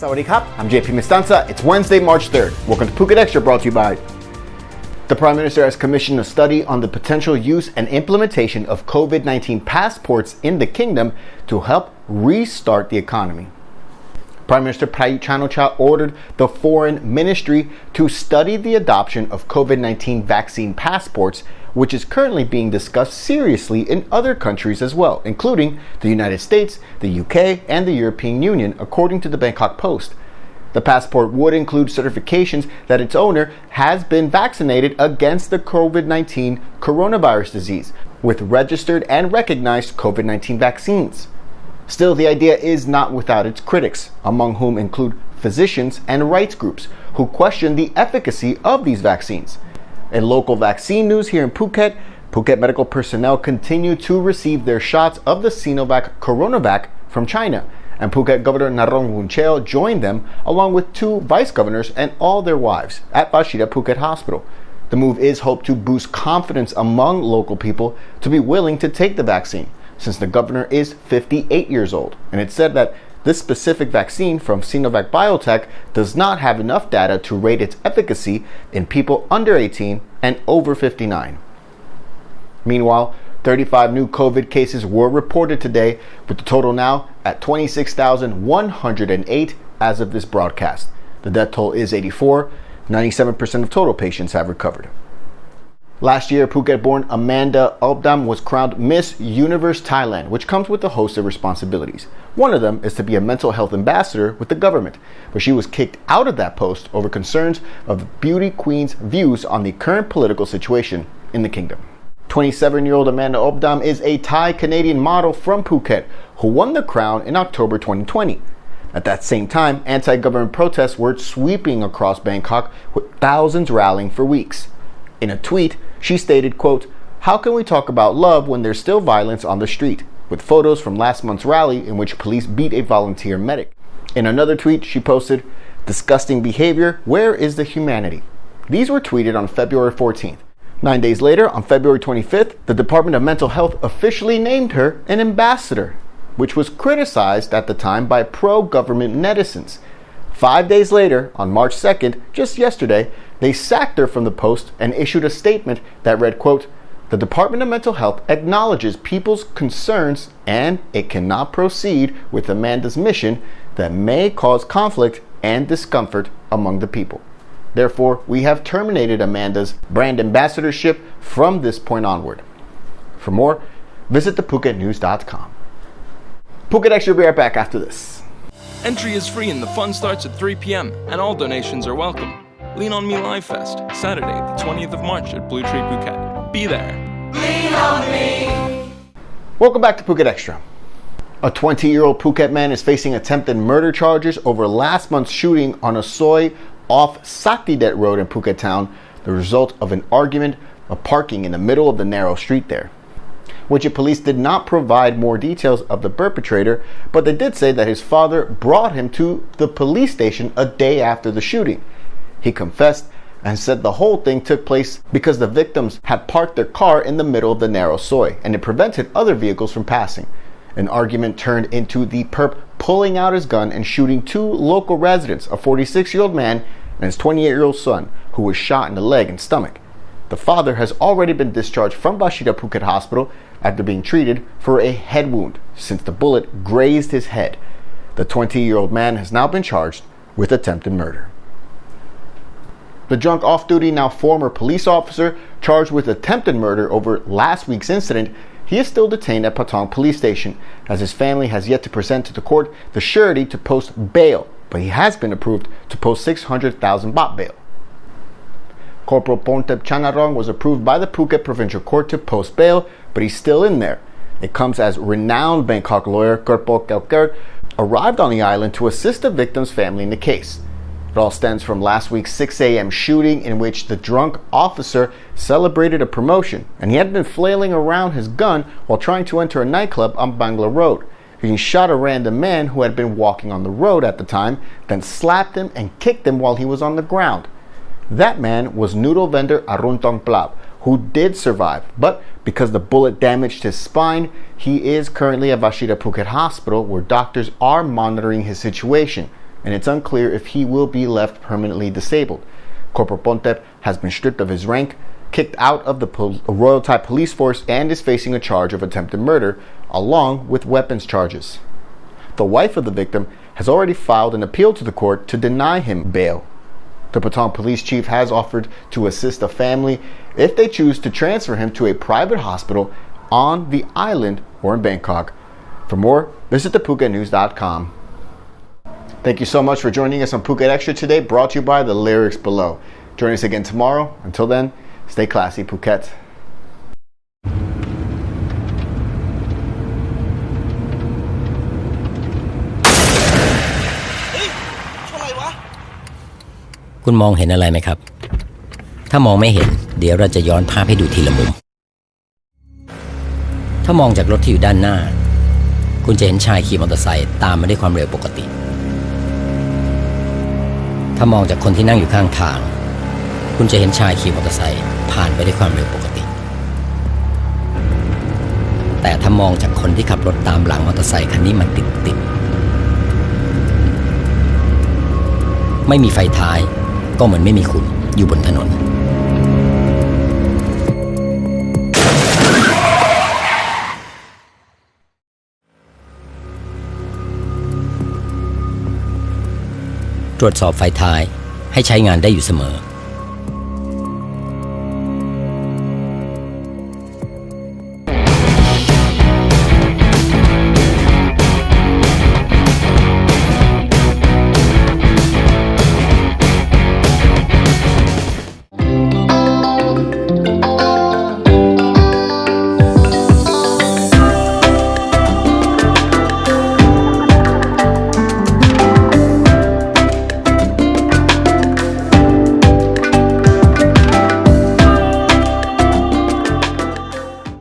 Sawadee Krap, I'm JP Mestanza. It's Wednesday, March 3rd. Welcome to Phuket Extra, brought to you by... The Prime Minister has commissioned a study on the potential use and implementation of COVID-19 passports in the kingdom to help restart the economy. Prime Minister Prayut Chan-o-cha ordered the Foreign Ministry to study the adoption of COVID-19 vaccine passports, which is currently being discussed seriously in other countries as well, including the United States, the UK, and the European Union, according to the Bangkok Post. The passport would include certifications that its owner has been vaccinated against the COVID-19 coronavirus disease with registered and recognized COVID-19 vaccines. Still, the idea is not without its critics, among whom include physicians and rights groups who question the efficacy of these vaccines. In local vaccine news here in Phuket, Phuket medical personnel continue to receive their shots of the Sinovac Coronavac from China, and Phuket Governor Narong Wuncheo joined them along with 2 vice governors and all their wives at Wichit Phuket Hospital. The move is hoped to boost confidence among local people to be willing to take the vaccine, since the governor is 58 years old, and it's said that this specific vaccine from Sinovac Biotech does not have enough data to rate its efficacy in people under 18 and over 59. Meanwhile, 35 new COVID cases were reported today, with the total now at 26,108 as of this broadcast. The death toll is 84. 97% of total patients have recovered. Last year, Phuket-born Amanda Obdam was crowned Miss Universe Thailand, which comes with a host of responsibilities. One of them is to be a mental health ambassador with the government, but she was kicked out of that post over concerns of the beauty queen's views on the current political situation in the kingdom. 27-year-old Amanda Obdam is a Thai-Canadian model from Phuket who won the crown in October 2020. At that same time, anti-government protests were sweeping across Bangkok, with thousands rallying for weeks. In a tweet, she stated, quote, "How can we talk about love when there's still violence on the street?" with photos from last month's rally in which police beat a volunteer medic. In another tweet, she posted, "Disgusting behavior, where is the humanity?" These were tweeted on February 14th. 9 days later, on February 25th, the Department of Mental Health officially named her an ambassador, which was criticized at the time by pro-government netizens. 5 days later, on March 2nd, just yesterday, they sacked her from the post and issued a statement that read, quote, "The Department of Mental Health acknowledges people's concerns and it cannot proceed with Amanda's mission that may cause conflict and discomfort among the people. Therefore, we have terminated Amanda's brand ambassadorship from this point onward." For more, visit thephuket.news.com. Phuket Extra will be right back after this. Entry is free and the fun starts at 3 p.m. and all donations are welcome. Lean On Me Live Fest, Saturday, the 20th of March at Blue Tree Phuket. Be there. Lean on me. Welcome back to Phuket Extra. A 20-year-old Phuket man is facing attempted murder charges over last month's shooting on a soy off Saktidet Road in Phuket town, the result of an argument of parking in the middle of the narrow street there. Wichit police did not provide more details of the perpetrator, but they did say that his father brought him to the police station a day after the shooting. He confessed and said the whole thing took place because the victims had parked their car in the middle of the narrow soy and it prevented other vehicles from passing. An argument turned into the perp pulling out his gun and shooting 2 local residents, a 46-year-old man and his 28-year-old son, who was shot in the leg and stomach. The father has already been discharged from Wichit Phuket Hospital after being treated for a head wound since the bullet grazed his head. The 20-year-old man has now been charged with attempted murder. The drunk off-duty, now former police officer charged with attempted murder over last week's incident, he is still detained at Patong Police Station, as his family has yet to present to the court the surety to post bail, but he has been approved to post 600,000 baht bail. Corporal Pontep Chanarong was approved by the Phuket Provincial Court to post bail, but he's still in there. It comes as renowned Bangkok lawyer Kerpok Kelker arrived on the island to assist the victim's family in the case. It all stems from last week's 6 a.m. shooting in which the drunk officer celebrated a promotion, and he had been flailing around his gun while trying to enter a nightclub on Bangla Road. He shot a random man who had been walking on the road at the time, then slapped him and kicked him while he was on the ground. That man was noodle vendor Aruntong Plab, who did survive, but because the bullet damaged his spine, he is currently at Wichit Phuket Hospital, where doctors are monitoring his situation. and it's unclear if he will be left permanently disabled. Corporal Pontep has been stripped of his rank, kicked out of the Royal Thai Police Force, and is facing a charge of attempted murder, along with weapons charges. The wife of the victim has already filed an appeal to the court to deny him bail. The Patong police chief has offered to assist the family if they choose to transfer him to a private hospital on the island or in Bangkok. For more, visit thephuket.news.com. Thank you so much for joining us on Phuket Extra today, brought to you by the lyrics below. Join us again tomorrow. Until then, stay classy, Phuket. คุณมองเห็นอะไรไหมครับถ้ามองไม่เห็นเดี๋ยวเราจะย้อนภาพให้ดูทีละมุมถ้ามองจากรถที่อยู่ด้านหน้าคุณจะเห็นชายขี่มอเตอร์ไซค์ตามมาด้วยความเร็วปกติถ้ามองจากคนที่นั่งอยู่ข้างทางคุณจะเห็นชายขี่มอเตอร์ไซค์ผ่านไปด้วยความเร็วปกติแต่ถ้ามองจากคนที่ขับรถตามหลังมอเตอร์ไซค์คันนี้มันติดไม่มีไฟท้ายก็เหมือนไม่มีคุณอยู่บนถนนตรวจสอบไฟท้ายให้ใช้งานได้อยู่เสมอ